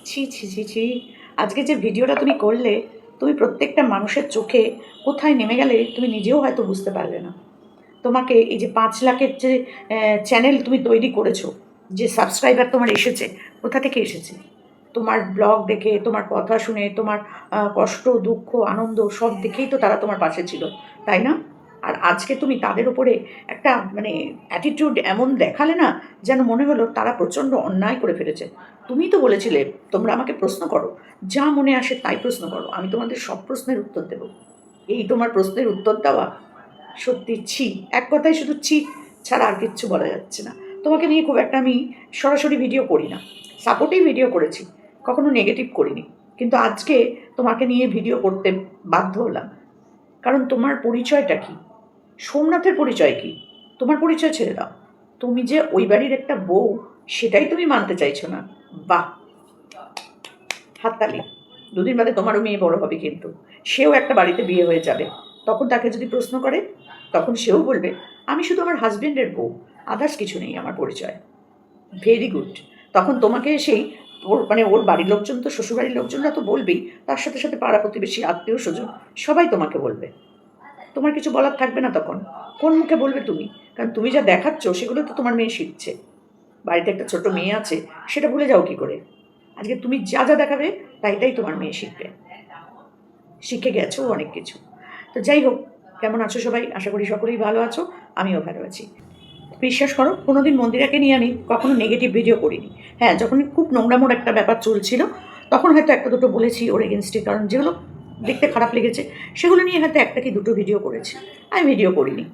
ছি ছি ছি ছি, আজকে যে ভিডিওটা তুমি করলে, তুমি প্রত্যেকটা মানুষের চোখে কোথায় নেমে গেলে তুমি নিজেও হয়তো বুঝতে পারলে না। তোমাকে এই যে 5 লাখের যে চ্যানেল তুমি তৈরি করেছো, যে সাবস্ক্রাইবার তোমার এসেছে, কোথা থেকে এসেছে? তোমার ব্লগ দেখে, তোমার কথা শুনে, তোমার কষ্ট, দুঃখ, আনন্দ সব দেখেই তো তারা তোমার পাশে ছিল, তাই না? আর আজকে তুমি তাদের উপরে একটা মানে অ্যাটিটিউড এমন দেখালে না, যেন মনে হলো তারা প্রচণ্ড অন্যায় করে ফেলেছে। তুমিই তো বলেছিলে, তোমরা আমাকে প্রশ্ন করো, যা মনে আসে তাই প্রশ্ন করো, আমি তোমাদের সব প্রশ্নের উত্তর দেবো। এই তোমার প্রশ্নের উত্তর দেওয়া, সত্যি ছি। এক কথায় শুধু ছি ছাড়া আর কিচ্ছু বলা যাচ্ছে না। তোমাকে নিয়ে খুব একটা আমি সরাসরি ভিডিও করি না, সাপোর্টেই ভিডিও করেছি, কখনো নেগেটিভ করিনি। কিন্তু আজকে তোমাকে নিয়ে ভিডিও করতে বাধ্য হলাম। কারণ তোমার পরিচয়টা কি? সোমনাথের পরিচয় কি? তোমার পরিচয় ছেড়ে দাও। তুমি যে ওই বাড়ির একটা বউ, সেটাই তুমি মানতে চাইছো না। বাহ, হাততালি। দুদিন বাদে তোমারও মেয়ে বড় হবে, কিন্তু সেও একটা বাড়িতে বিয়ে হয়ে যাবে। তখন তাকে যদি প্রশ্ন করে, তখন সেও বলবে আমি শুধু আমার হাজবেন্ডের বউ, আদার্স কিছু নেই আমার পরিচয়। Very good. তখন তোমাকে সেই ওর মানে ওর বাড়ির লোকজন তো, শ্বশুরবাড়ির লোকজনরা তো বলবেই, তার সাথে সাথে পাড়া প্রতিবেশী, আত্মীয় স্বজন সবাই তোমাকে বলবে। তোমার কিছু বলার থাকবে না তখন। কোন মুখে বলবে তুমি? কারণ তুমি যা দেখাচ্ছ সেগুলো তো তোমার মেয়ে শিখছে। বাড়িতে একটা ছোট মেয়ে আছে, সেটা ভুলে যাও কি করে? আজকে তুমি যা যা দেখাবে, তাই তাই তোমার মেয়ে শিখবে। শিখে গেছো অনেক কিছু। তো যাই হোক, কেমন আছো সবাই? আশা করি সকলেই ভালো আছো, আমিও ভালো আছি। বিশ্বাস করো, কোনোদিন মন্দিরাকে নিয়ে আমি কখনো নেগেটিভ ভিডিও করিনি। হ্যাঁ, যখন খুব নোংরামোর একটা ব্যাপার চলছিল, তখন হয়তো একটা দুটো বলেছি ওর এগেনস্টে, কারণ যেগুলো দেখতে খারাপ লেগেছে সেগুলো নিয়ে হয়তো একটা কি দুটো ভিডিও করেছি। আমি ভিডিও করিনি।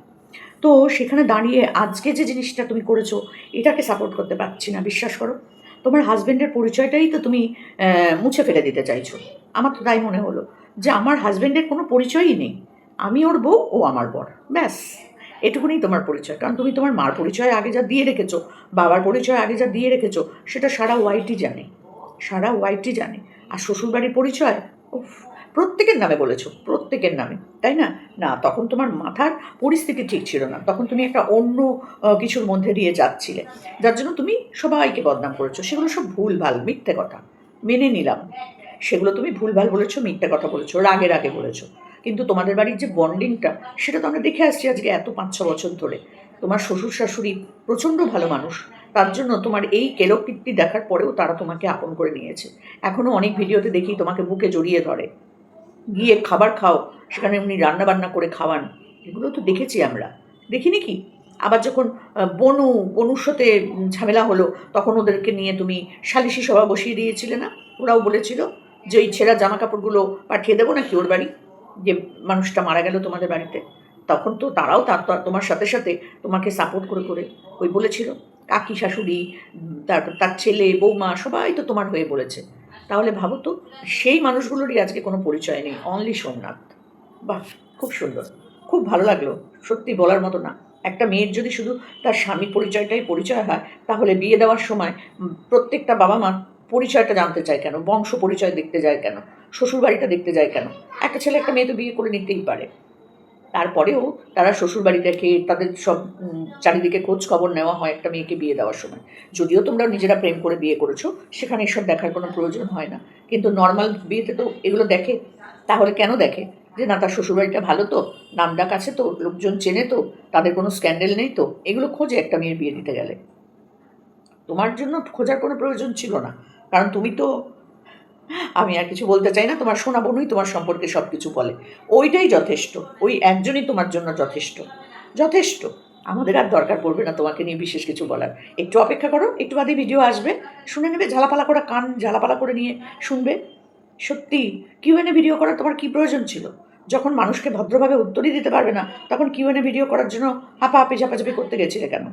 তো সেখানে দাঁড়িয়ে আজকে যে জিনিসটা তুমি করেছো, এটাকে সাপোর্ট করতে পারছি না। বিশ্বাস করো, তোমার হাজবেন্ডের পরিচয়টাই তো তুমি মুছে ফেলে দিতে চাইছো। আমার তো তাই মনে হলো, যে আমার হাজবেন্ডের কোনো পরিচয়ই নেই। আমি ওর বউ, ও আমার বর, ব্যাস। এটুকুনি তোমার পরিচয়। কারণ তুমি তোমার মার পরিচয় আগে যা দিয়ে রেখেছো, বাবার পরিচয় আগে যা দিয়ে রেখেছো, সেটা সারা ওয়াইটি জানে। সারা ওয়াইটি জানে। আর শ্বশুরবাড়ির পরিচয়, উফ, প্রত্যেকের নামে বলেছো, প্রত্যেকের নামে, তাই না? না, তখন তোমার মাথার পরিস্থিতি ঠিক ছিল না, তখন তুমি একটা অন্য কিছুর মধ্যে দিয়ে যাচ্ছিলে, যার জন্য তুমি সবাইকে বদনাম করেছো। সেগুলো সব ভুলভাল, মিথ্যে কথা, মেনে নিলাম। সেগুলো তুমি ভুলভাল বলেছো, মিথ্যে কথা বলেছো, রাগে রাগে বলেছো। কিন্তু তোমাদের বাড়ির যে বন্ডিংটা, সেটা তো আমরা দেখে আসছি আজকে এত 5-6 বছর ধরে। তোমার শ্বশুর শাশুড়ি প্রচণ্ড ভালো মানুষ, তার জন্য তোমার এই কেলোকীর্তি দেখার পরেও তারা তোমাকে আপন করে নিয়েছে। এখনও অনেক ভিডিওতে দেখি তোমাকে বুকে জড়িয়ে ধরে, গিয়ে খাবার খাও, সেখানে উনি রান্নাবান্না করে খাওয়ান। এগুলো তো দেখেছি আমরা, দেখিনি কি? আবার যখন বনুর সাথে ঝামেলা হলো, তখন ওদেরকে নিয়ে তুমি সালিশি সভা বসিয়ে দিয়েছিলে না? ওরাও বলেছিল যে ওই ছেঁড়া জামা কাপড়গুলো পাঠিয়ে দেবো নাকি ওর বাড়ি, যে মানুষটা মারা গেল তোমাদের বাড়িতে। তখন তো তারাও তোমার সাথে সাথে তোমাকে সাপোর্ট করে করে ওই বলেছিল। কাকি শাশুড়ি, তারপর তার ছেলে, বৌমা সবাই তো তোমার হয়ে বলেছে। তাহলে ভাবো তো, সেই মানুষগুলোরই আজকে কোনো পরিচয় নেই, অনলি সোমনাথ। বাহ, খুব সুন্দর, খুব ভালো লাগলো। সত্যি বলার মতো না। একটা মেয়ের যদি শুধু তার স্বামীর পরিচয়টাই পরিচয় হয়, তাহলে বিয়ে দেওয়ার সময় প্রত্যেকটা বাবা মা পরিচয়টা জানতে চায় কেন? বংশ পরিচয় দেখতে যায় কেন? শ্বশুরবাড়িটা দেখতে যায় কেন? একটা ছেলে একটা মেয়ে তো বিয়ে করে নিতেই পারে। তারপরেও তারা শ্বশুরবাড়ি দেখে, তাদের সব চারিদিকে খোঁজ খবর নেওয়া হয় একটা মেয়েকে বিয়ে দেওয়ার সময়। যদিও তোমরা নিজেরা প্রেম করে বিয়ে করেছো, সেখানে এসব দেখার কোনো প্রয়োজন হয় না। কিন্তু নর্মাল বিয়েতে তো এগুলো দেখে। তাহলে কেন দেখে? যে না, তার শ্বশুরবাড়িটা ভালো তো, নামডাক আছে তো, লোকজন চেনে তো, তাদের কোনো স্ক্যান্ডেল নেই তো, এগুলো খোঁজে একটা মেয়ের বিয়ে দিতে গেলে। তোমার জন্য খোঁজার কোনো প্রয়োজন ছিল না। কারণ তুমি তো, আমি আর কিছু বলতে চাই না, তোমার সোনা বোনই তোমার সম্পর্কে সব কিছু বলে। ওইটাই যথেষ্ট, ওই একজনই তোমার জন্য যথেষ্ট। যথেষ্ট। আমাদের আর দরকার পড়বে না তোমাকে নিয়ে বিশেষ কিছু বলার। একটু অপেক্ষা করো, একটু বাদে ভিডিও আসবে, শুনে নেবে, ঝালাপালা করা কান ঝালাপালা করে নিয়ে শুনবে। সত্যি, কিউএনএ ভিডিও করার তোমার কী প্রয়োজন ছিল? যখন মানুষকে ভদ্রভাবে উত্তরই দিতে পারবে না, তখন কিউএনএ ভিডিও করার জন্য হাঁপাহাঁপি ঝাপাঝাপি করতে গেছিলে কেন?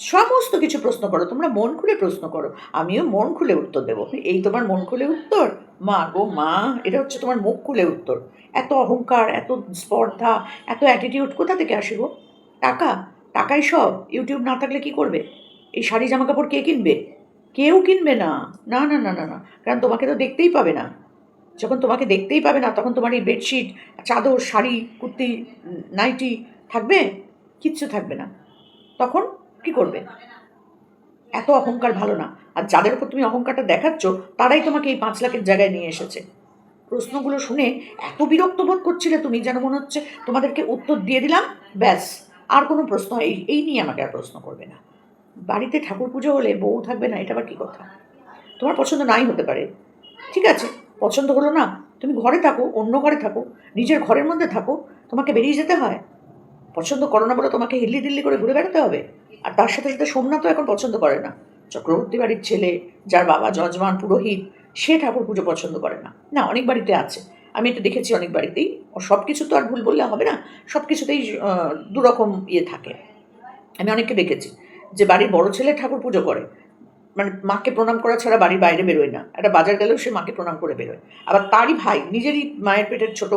সমস্ত কিছু প্রশ্ন করো, তোমরা মন খুলে প্রশ্ন করো, আমিও মন খুলে উত্তর দেবো। এই তোমার মন খুলে উত্তর? মা গো মা, এটা হচ্ছে তোমার মুখ খুলে উত্তর। এত অহংকার, এত স্পর্ধা, এত অ্যাটিটিউড কোথা থেকে আসে গো? টাকা? টাকাই সব? ইউটিউব না থাকলে কি করবে? এই শাড়ি জামা কাপড় কে কিনবে? কেউ কিনবে না। না না না না না, কারণ তোমাকে তো দেখতেই পাবে না। যখন তোমাকে দেখতেই পাবে না, তখন তোমার এই বেডশিট, চাদর, শাড়ি, কুর্তি, নাইটি থাকবে? কিচ্ছু থাকবে না। তখন কি করবে? এত অহংকার ভালো না। আর যাদের উপর তুমি অহংকারটা দেখাচ্ছ তারাই তোমাকে এই 5 লাখের জায়গায় নিয়ে এসেছে। প্রশ্নগুলো শুনে এত বিরক্ত বোধ করছিলে তুমি, যেন মনে হচ্ছে তোমাদেরকে উত্তর দিয়ে দিলাম, ব্যাস, আর কোনো প্রশ্ন এই এই নিয়ে আমাকে আর প্রশ্ন করবে না। বাড়িতে ঠাকুর পুজো হলে বউ থাকবে না, এটা আবার কী কথা? তোমার পছন্দ নাই হতে পারে, ঠিক আছে, পছন্দ হলো না, তুমি ঘরে থাকো, অন্য ঘরে থাকো, নিজের ঘরের মধ্যে থাকো, তোমাকে বেরিয়ে যেতে হয়? পছন্দ করো না বলে তোমাকে হিল্লি দিল্লি করে ঘুরে বেড়াতে হবে? আর তার সাথে সাথে সোমনাথও এখন পছন্দ করে না। চক্রবর্তী বাড়ির ছেলে, যার বাবা যজমান পুরোহিত, সে ঠাকুর পুজো পছন্দ করে না। না, অনেক বাড়িতে আছে, আমি এটা দেখেছি অনেক বাড়িতেই। সব কিছু তো আর ভুল বললে হবে না, সব কিছুতেই দুরকম ইয়ে থাকে। আমি অনেককে দেখেছি যে বাড়ির বড় ছেলে ঠাকুর পুজো করে, মানে মাকে প্রণাম করা ছাড়া বাড়ির বাইরে বেরোয় না, একটা বাজার গেলেও সে মাকে প্রণাম করে বেরোয়। আবার তারই ভাই, নিজেরই মায়ের পেটের ছোট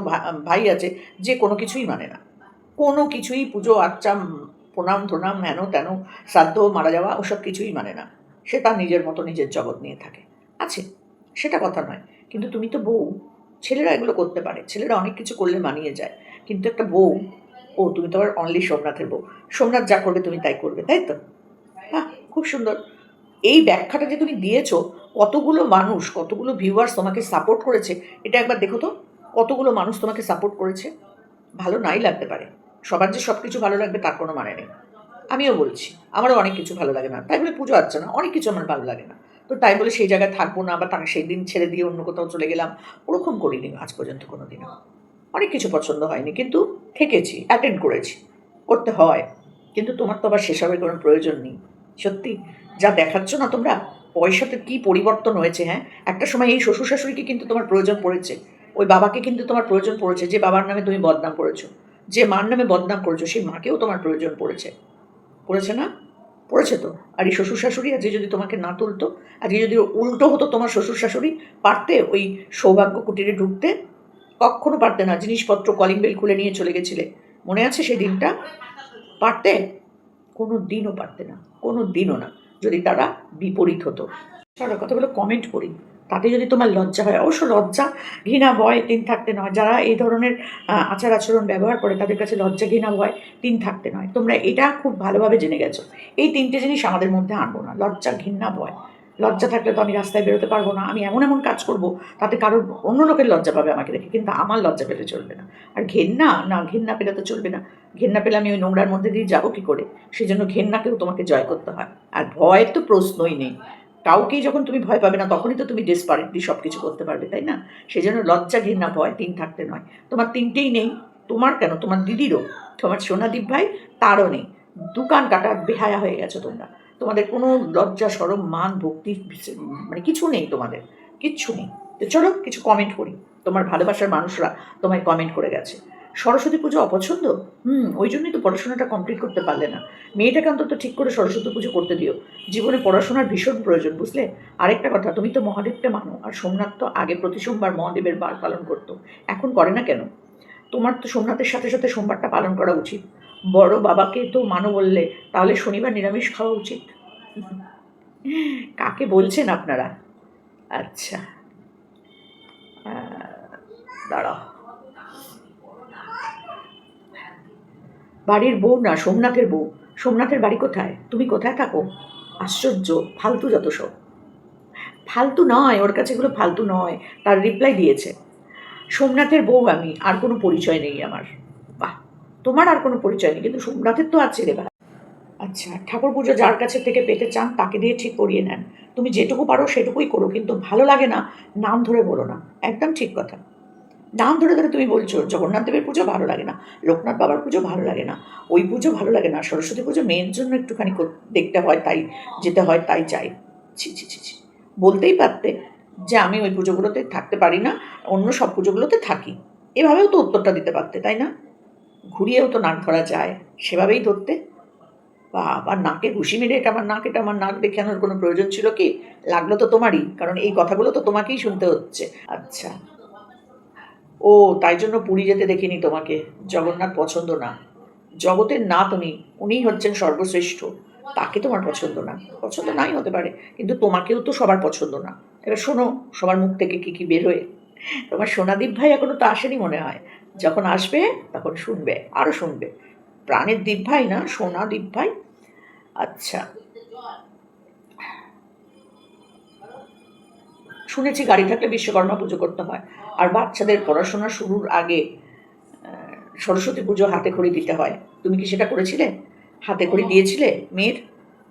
ভাই আছে, যে কোনো কিছুই মানে না, কোনো কিছুই, পুজো আচ্চা, প্রণাম টোনাম, হেন তেন, শ্রাদ্ধ, মারা যাওয়া, ওসব কিছুই মানে না। সে তার নিজের মতো নিজের জগৎ নিয়ে থাকে, আছে, সেটা কথা নয়। কিন্তু তুমি তো বউ, ছেলেরা এগুলো করতে পারে, ছেলেরা অনেক কিছু করলে মানিয়ে যায়, কিন্তু একটা বউ, ও তুমি তো আবার অনলি সোমনাথের বউ, সোমনাথ যা করবে তুমি তাই করবে, তাই তো? বাহ, খুব সুন্দর। এই ব্যাখ্যাটা যে তুমি দিয়েছো, কতগুলো মানুষ, কতগুলো ভিউয়ার্স তোমাকে সাপোর্ট করেছে, এটা একবার দেখো তো, কতগুলো মানুষ তোমাকে সাপোর্ট করেছে। ভালো নাই লাগতে পারে, সবার যে সব কিছু ভালো লাগবে তার কোনো মানে নেই। আমিও বলছি, আমারও অনেক কিছু ভালো লাগে না, তাই বলে পুজো আচ্ছা না, অনেক কিছু আমার ভালো লাগে না, তো তাই বলে সেই জায়গায় থাকবো না, বা তাকে সেই দিন ছেড়ে দিয়ে অন্য কোথাও চলে গেলাম, ওরকম করিনি আজ পর্যন্ত কোনো দিনও। অনেক কিছু পছন্দ হয়নি, কিন্তু থেকেছি, অ্যাটেন্ড করেছি, করতে হয়। কিন্তু তোমার তো আবার সেসবের কোনো প্রয়োজন নেই। সত্যি যা দেখাচ্ছ না তোমরা, পয়সাতে কি পরিবর্তন হয়েছে, হ্যাঁ? একটা সময় এই শ্বশুর শাশুড়িকে কিন্তু তোমার প্রয়োজন পড়েছে, ওই বাবাকে কিন্তু তোমার প্রয়োজন পড়েছে, যে বাবার নামে তুমি বদনাম করেছো, যে মার নামে বদনাম করেছো, সেই মাকেও তোমার প্রয়োজন পড়েছে, পড়েছে না? পড়েছে তো। আর এই শ্বশুর শাশুড়ি আজকে যদি তোমাকে না তুলতো, আজকে যদি উল্টো হতো তোমার শ্বশুর শাশুড়ি, পারতে ওই সৌভাগ্য কুটিরে ঢুকতে? কক্ষনো পারতে না, জিনিসপত্র কলিং বেল খুলে নিয়ে চলে গেছিলে, মনে আছে সেই দিনটা? পারতে? কোনো দিনও পারতে না, কোনো দিনও না, যদি তারা বিপরীত হতো। চলো কতগুলো কমেন্ট পড়ি, তাতে যদি তোমার লজ্জা হয়, অবশ্য লজ্জা ঘৃণা ভয় তিন থাকতে নয়, যারা এই ধরনের আচার আচরণ ব্যবহার করে তাদের কাছে লজ্জা ঘৃণা ভয় তিন থাকতে নয়, তোমরা এটা খুব ভালোভাবে জেনে গেছো। এই তিনটে জিনিস আমাদের মধ্যে আনবো না, লজ্জা ঘৃণা ভয়। লজ্জা থাকলে তো আমি রাস্তায় বেরোতে পারবো না, আমি এমন এমন কাজ করব তাতে কারোর, অন্য লোকের লজ্জা পাবে আমাকে দেখে, কিন্তু আমার লজ্জা পেলে চলবে না। আর ঘেন্না, না ঘেন্না পেলে তো চলবে না, ঘেন্না পেলে আমি ওই নোংরার মধ্যে দিয়ে যাবো কী করে? সেই জন্য ঘেন্নাকেও তোমাকে জয় করতে হয়। আর ভয়ের তো প্রশ্নই নেই, কাউকেই যখন তুমি ভয় পাবে না তখনই তো তুমি ডেসপারেটলি সব কিছু করতে পারবে, তাই না? সেই জন্য লজ্জা ঘৃণা ভয় তিন থাকতে নয়, তোমার তিনটেই নেই। তোমার কেন, তোমার দিদিরও, তোমার সোনাদীপ ভাই, তারও নেই। দোকান কাটার বেহায়া হয়ে গেছো তোমরা, তোমাদের কোনো লজ্জা সরম মান ভক্তি মানে কিছু নেই, তোমাদের কিচ্ছু নেই। তো চলো কিছু কমেন্ট করি, তোমার ভালোবাসার মানুষরা তোমায় কমেন্ট করে গেছে। সরস্বতী পুজো অপছন্দ? ওই জন্যই তো পড়াশোনাটা কমপ্লিট করতে পারলে না। মেয়েটাকে অন্তত ঠিক করে সরস্বতী পুজো করতে দিও, জীবনে পড়াশোনার ভীষণ প্রয়োজন, বুঝলে? আরেকটা কথা, তুমি তো মহাদেবকে মানো, আর সোমনাথ তো আগে প্রতি সোমবার মহাদেবের বার পালন করতো, এখন করে না কেন? তোমার তো সোমনাথের সাথে সাথে সোমবারটা পালন করা উচিত। বড় বাবাকে তো মানো বললে, তাহলে শনিবার নিরামিষ খাওয়া উচিত। কাকে বলছেন আপনারা? আচ্ছা, দাঁড়াও, বাড়ির বউ না, সোমনাথের বউ। সোমনাথের বাড়ি কোথায়? তুমি কোথায় থাকো? আশ্চর্য, ফালতু যত সব। ফালতু নয়, ওর কাছে এগুলো ফালতু নয়, তার রিপ্লাই দিয়েছে। সোমনাথের বউ আমি, আর কোনো পরিচয় নেই আমার। বাহ, তোমার আর কোনো পরিচয় নেই, কিন্তু সোমনাথের তো আছে রে ভাই। আচ্ছা, ঠাকুর পুজো যার কাছে থেকে পেতে চান তাকে দিয়ে ঠিক করিয়ে নেন, তুমি যেটুকু পারো সেটুকুই করো, কিন্তু ভালো লাগে না নাম ধরে বলো না, একদম ঠিক কথা। নাম ধরে ধরে তুমি বলছো জগন্নাথ দেবের পুজো ভালো লাগে না, লোকনাথ বাবার পুজো ভালো লাগে না, ওই পুজো ভালো লাগে না, সরস্বতী পুজো মেয়ের জন্য একটুখানি দেখতে হয় তাই যেতে হয় তাই চাই। ছি ছি ছি ছি, বলতেই পারতে যে আমি ওই পুজোগুলোতে থাকতে পারি না, অন্য সব পুজোগুলোতে থাকি, এভাবেও তো উত্তরটা দিতে পারতে, তাই না? ঘুরিয়েও তো নাক ধরা যায়, সেভাবেই ধরতে। বা আবার নাকে ঘুষি মেরে এটা আমার নাক দেখানোর কোনো প্রয়োজন ছিল কি? লাগলো তো তোমারই, কারণ এই কথাগুলো তো তোমাকেই শুনতে হচ্ছে। আচ্ছা, ও তাই জন্য পুরী যেতে দেখিনি তোমাকে, জগন্নাথ পছন্দ না, জগতের না তুমি, উনিই হচ্ছেন সর্বশ্রেষ্ঠ, তাকে তোমার পছন্দ না। পছন্দ নাই হতে পারে, কিন্তু তোমাকেও তো সবার পছন্দ না। এবার শোনো, সবার মুখ থেকে কী কী বের হয়ে। তোমার সোনাদীপ ভাই এখনো তো আসেনি মনে হয়, যখন আসবে তখন শুনবে, আরও শুনবে। প্রাণের দীপ ভাই না, সোনাদীপ ভাই। আচ্ছা, শুনেছি গাড়ি থাকলে বিশ্বকর্মা পুজো করতে হয়, আর বাচ্চাদের পড়াশোনা শুরুর আগে সরস্বতী পুজো হাতে খড়ি দিতে হয়। তুমি কি সেটা করেছিলে? হাতে খড়ি দিয়েছিলে মেয়ের?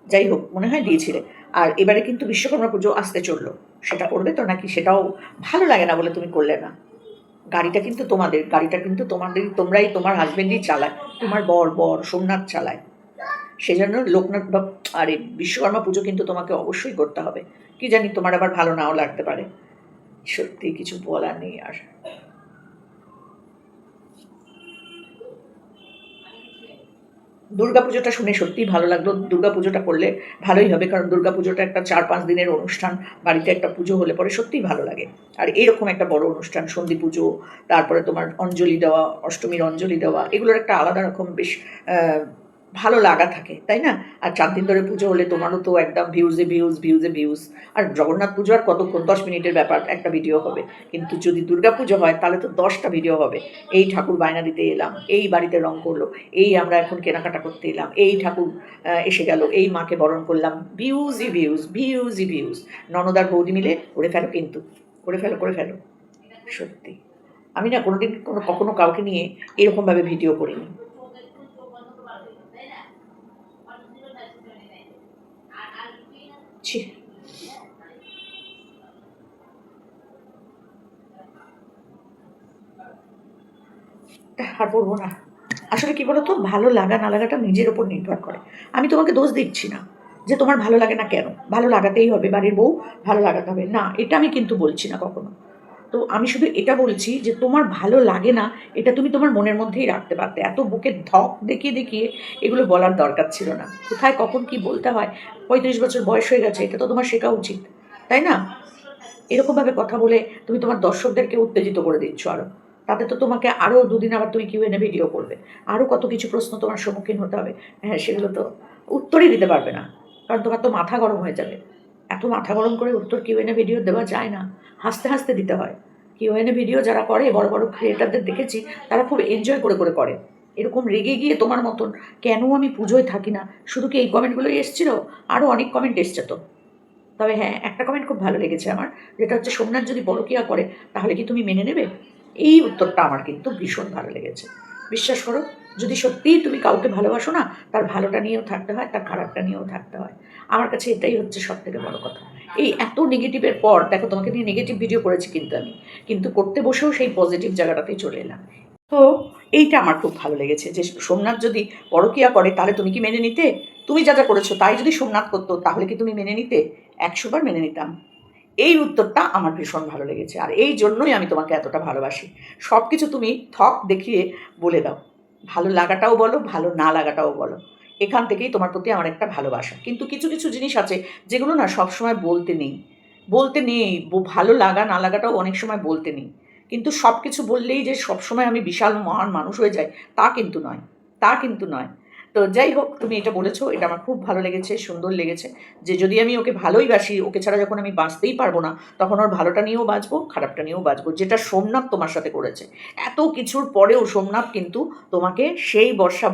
যাই হোক, মনে হয় দিয়েছিলে। আর এবারে কিন্তু বিশ্বকর্মা পুজো আসতে চললো, সেটা করবে তো নাকি সেটাও ভালো লাগে না বলে তুমি করলে না? গাড়িটা কিন্তু তোমাদের, গাড়িটা কিন্তু তোমাদের, তোমরাই, তোমার হাজবেন্ডই চালায়, তোমার বর সোমনাথ চালায়। সেজন্য লোকনাথ বা আরে বিশ্বকর্মা পুজো কিন্তু তোমাকে অবশ্যই করতে হবে। কি জানি তোমার আবার ভালো নাও লাগতে পারে। সত্যি কিছু বলার নেই আর। দুর্গাপুজোটা শুনে সত্যিই ভালো লাগলো। দুর্গাপুজোটা করলে ভালোই হবে, কারণ দুর্গাপুজোটা একটা 4-5 দিনের অনুষ্ঠান। বাড়িতে একটা পুজো হলে পরে সত্যিই ভালো লাগে। আর এরকম একটা বড় অনুষ্ঠান, সন্ধি পুজো, তারপরে তোমার অঞ্জলি দেওয়া, অষ্টমীর অঞ্জলি দেওয়া, এগুলোর একটা আলাদা রকম বেশ ভালো লাগা থাকে, তাই না? আর 4 দিন ধরে পুজো হলে তোমারও তো একদম ভিউজে ভিউজ। আর জগন্নাথ পুজো আর কতক্ষণ, 10 মিনিটের ব্যাপার, একটা ভিডিও হবে। কিন্তু যদি দুর্গা পুজো হয় তাহলে তো 10টা ভিডিও হবে। এই ঠাকুর বায়না দিতে এলাম, এই বাড়িতে রং করলো, এই আমরা এখন কেনাকাটা করতে এলাম, এই ঠাকুর এসে গেল, এই মাকে বরণ করলাম, ভিউজ। ননদ আর বৌদি মিলে করে ফেলো কিন্তু, করে ফেলো। সত্যি আমি না কোনোদিন কখনো কাউকে নিয়ে এরকমভাবে ভিডিও করিনি। ছি, আর বলবো না। আসলে কি বলতো, ভালো লাগা না লাগাটা নিজের ওপর নির্ভর করে। আমি তোমাকে দোষ দিচ্ছি না যে তোমার ভালো লাগে না কেন, ভালো লাগাতেই হবে, বাড়ির বউ ভালো লাগাতে হবে না, এটা আমি কিন্তু বলছি না কখনো। তো আমি শুধু এটা বলছি যে তোমার ভালো লাগে না, এটা তুমি তোমার মনের মধ্যেই রাখতে পারতে। এত বুকে ধক দেখিয়ে এগুলো বলার দরকার ছিল না। কোথায় কখন কি বলতে হয়, 35 বছর বয়স হয়ে গেছে, এটা তো তোমার শেখা উচিত, তাই না? এরকমভাবে কথা বলে তুমি তোমার দর্শকদেরকে উত্তেজিত করে দিচ্ছ আরও। তাতে তো তোমাকে আরও 2 দিন আবার তুমি কিউএনএ ভিডিও করবে, আরও কত কিছু প্রশ্ন তোমার সম্মুখীন হতে হবে। হ্যাঁ, সেগুলো তো উত্তরই দিতে পারবে না, কারণ তোমার তো মাথা গরম হয়ে যাবে। এত মাথা গরম করে উত্তর কিউএনএ ভিডিও দেওয়া যায় না, হাসতে দিতে হয়। কিউএনএ ভিডিও যারা করে, বড় বড় ক্রিয়েটারদের দেখেছি, তারা খুব এনজয় করে করে। এরকম রেগে গিয়ে তোমার মতন কেন আমি পুজোয় থাকি না, শুধু কি এই কমেন্টগুলোই এসেছিল? আরও অনেক কমেন্ট এসছে তো। তবে হ্যাঁ, একটা কমেন্ট খুব ভালো লেগেছে আমার, যেটা হচ্ছে, সোমনাথ যদি পরকীয়া করে তাহলে কি তুমি মেনে নেবে? এই উত্তরটা আমার কিন্তু ভীষণ ভালো লেগেছে। বিশ্বাস করো, যদি সত্যিই তুমি কাউকে ভালোবাসো না, তার ভালোটা নিয়েও থাকতে হয়, তার খারাপটা নিয়েও থাকতে হয়। আমার কাছে এটাই হচ্ছে সবথেকে বড় কথা। এই এত নেগেটিভের পর দেখো, তোমাকে নিয়ে নেগেটিভ ভিডিও করেছি কিন্তু আমি, কিন্তু করতে বসেও সেই পজিটিভ জায়গাটাতেই চলে এলাম। তো এইটা আমার খুব ভালো লেগেছে যে সোমনাথ যদি পরকীয়া করে তাহলে তুমি কি মেনে নিতে? তুমি যা করেছো তাই যদি সোমনাথ করতো তাহলে কি তুমি মেনে নিতে? 100 বার মেনে নিতাম। এই উত্তরটা আমার ভীষণ ভালো লেগেছে, আর এই জন্যই আমি তোমাকে এতটা ভালোবাসি। সব কিছু তুমি থক দেখিয়ে বলে দাও, ভালো লাগাটাও বলো, ভালো না লাগাটাও বলো। এখান থেকেই তোমার প্রতি আমার একটা ভালোবাসা। কিন্তু কিছু কিছু জিনিস আছে যেগুলো না সবসময় বলতে নেই। ভালো লাগা না লাগাটাও অনেক সময় বলতে নেই। কিন্তু সব কিছু বললেই যে সবসময় আমি বিশাল মহান মানুষ হয়ে যাই, তা কিন্তু নয়। তো যাই হোক, তুমি এটা বলেছো, এটা আমার খুব ভালো লেগেছে, সুন্দর লেগেছে। যে যদি আমি ওকে ভালোই বাসি, ওকে ছাড়া যখন আমি বাঁচতেই পারবো না, তখন ওর ভালোটা নিয়েও বাঁচবো, খারাপটা নিয়েও বাঁচবো, যেটা সোমনাথ তোমার সাথে করেছে। এত কিছুর পরেও সোমনাথ কিন্তু তোমাকে সেই বর্ষা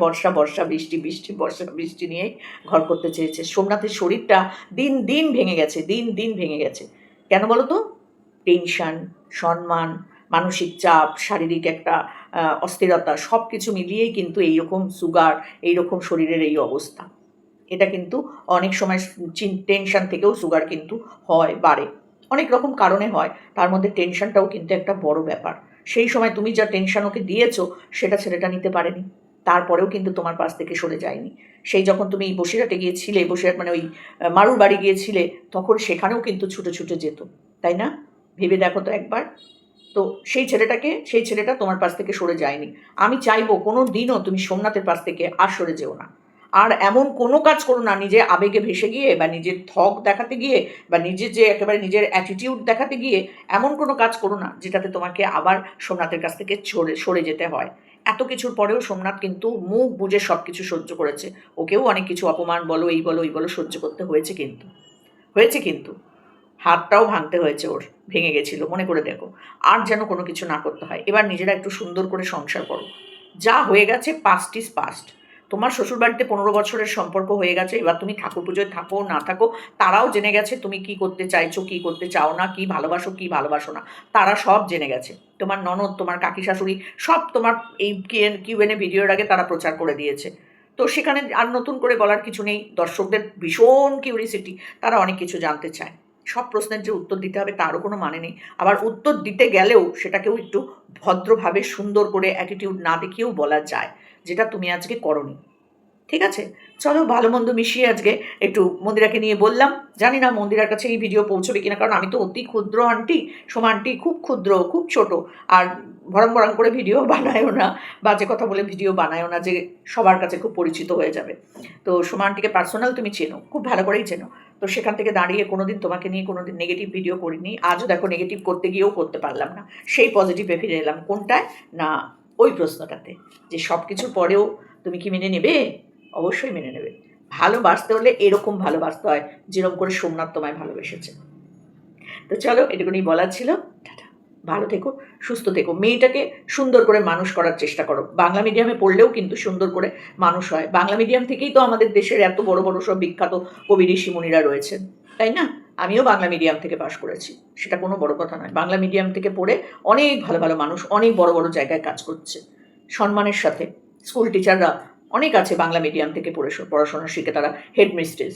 বৃষ্টি নিয়েই ঘর করতে চেয়েছে। সোমনাথের শরীরটা দিন ভেঙে গেছে। কেন বলো তো? টেনশন, সম্মান, মানসিক চাপ, শারীরিক একটা অস্থিরতা, সব কিছু মিলিয়েই কিন্তু এইরকম সুগার, এইরকম শরীরের এই অবস্থা। এটা কিন্তু অনেক সময় টেনশন থেকেও সুগার কিন্তু হয়, বাড়ে। অনেক রকম কারণে হয়, তার মধ্যে টেনশনটাও কিন্তু একটা বড় ব্যাপার। সেই সময় তুমি যা টেনশন ওকে দিয়েছো, সেটা ছেলেটা নিতে পারেনি। তারপরেও কিন্তু তোমার পাশ থেকে সরে যায়নি। সেই যখন তুমি বসিরহাটে গিয়েছিলে, বসিরহাট মানে ওই মারুর বাড়ি গিয়েছিলে, তখন সেখানেও কিন্তু ছুটে যেত, তাই না? ভেবে দেখো তো একবার। তো সেই ছেলেটা তোমার পাশ থেকে সরে যায়নি। আমি চাইবো কোনো দিনও তুমি সোমনাথের পাশ থেকে আর সরে যেও না। আর এমন কোনো কাজ করো না নিজের আবেগে ভেসে গিয়ে, বা নিজের থক দেখাতে গিয়ে, বা নিজের যে একেবারে নিজের অ্যাটিটিউড দেখাতে গিয়ে এমন কোনো কাজ করো না যেটাতে তোমাকে আবার সোমনাথের কাছ থেকে সরে যেতে হয়। এত কিছুর পরেও সোমনাথ কিন্তু মুখ বুজে সব কিছু সহ্য করেছে। ওকেও অনেক কিছু অপমান বলো, এই বলো, ওই বলো, সহ্য করতে হয়েছে কিন্তু হাতটাও ভাঙতে হয়েছে ওর, ভেঙে গেছিল, মনে করে দেখো। আর যেন কোনো কিছু না করতে হয়। এবার নিজেরা একটু সুন্দর করে সংসার করো। যা হয়ে গেছে পাস্ট ইজ পাস্ট। তোমার শ্বশুরবাড়িতে 15 বছরের সম্পর্ক হয়ে গেছে, এবার তুমি ঠাকুর পুজোয় থাকো না থাকো, তারাও জেনে গেছে তুমি কি করতে চাইছো, কি করতে চাও না, কি ভালোবাসো না, তারা সব জেনে গেছে। তোমার ননদ, তোমার কাকি শাশুড়ি সব তোমার এই কিউএনএ ভিডিওর আগে তারা প্রচার করে দিয়েছে। তো সেখানে আর নতুন করে বলার কিছু নেই। দর্শকদের ভীষণ কিউরিসিটি, তারা অনেক কিছু জানতে চায়। সব প্রশ্নের যে উত্তর দিতে হবে তারও কোনো মানে নেই। আবার উত্তর দিতে গেলেও সেটাকেও একটু ভদ্রভাবে সুন্দর করে অ্যাটিটিউড না দেখিয়েও বলা যায়, যেটা তুমি আজকে করনি। ঠিক আছে, চলো ভালো মন্দ মিশিয়ে আজকে একটু মন্দিরাকে নিয়ে বললাম। জানি না মন্দিরার কাছে এই ভিডিও পৌঁছবে কিনা, কারণ আমি তো অতি ক্ষুদ্র আন্টি, সোমা আন্টি খুব ক্ষুদ্র, খুব ছোট, আর ভরং ভরং করে ভিডিও বানায়ও না, বাজে কথা বলে ভিডিও বানায়ও না যে সবার কাছে খুব পরিচিত হয়ে যাবে। তো সোমা আন্টিকে পার্সোনাল তুমি চেনো, খুব ভালো করেই চেনো। তো সেখান থেকে দাঁড়িয়ে কোনোদিন তোমাকে নিয়ে কোনোদিন নেগেটিভ ভিডিও করিনি। আজও দেখো নেগেটিভ করতে গিয়েও করতে পারলাম না, সেই পজিটিভে ফিরে এলাম। কোনটায় না, ওই প্রশ্নটাতে, যে সব কিছুর পরেও তুমি কি মেনে নেবে? অবশ্যই মেনে নেবে। ভালোবাসতে হলে এরকম ভালোবাসতে হয়, যেরকম করে সোমনাথ তোমায় ভালোবেসেছে। তো চলো, এটুকুনি বলার ছিল। টাটা, ভালো থেকো, সুস্থ থেকো, মেয়েটাকে সুন্দর করে মানুষ করার চেষ্টা করো। বাংলা মিডিয়ামে পড়লেও কিন্তু সুন্দর করে মানুষ হয়। বাংলা মিডিয়াম থেকেই তো আমাদের দেশের এত বড় বড় সব বিখ্যাত কবি ঋষিমুনিরা রয়েছেন, তাই না? আমিও বাংলা মিডিয়াম থেকে পাশ করেছি, সেটা কোনো বড় কথা নয়। বাংলা মিডিয়াম থেকে পড়ে অনেক ভালো ভালো মানুষ অনেক বড় বড় জায়গায় কাজ করছে সম্মানের সাথে। স্কুল টিচাররা অনেক আছে বাংলা মিডিয়াম থেকে পড়াশোনা শিখে, তারা হেডমিস্ট্রেস।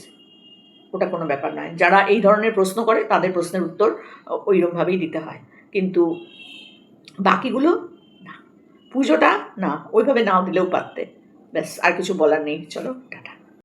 ওটা কোনো ব্যাপার নয়। যারা এই ধরনের প্রশ্ন করে তাদের প্রশ্নের উত্তর ওইরকমভাবেই দিতে হয়, কিন্তু বাকিগুলো না। পুজোটা না, ওইভাবে নাও দিলেও পারতে। ব্যাস, আর কিছু বলার নেই। চলো, টাটা।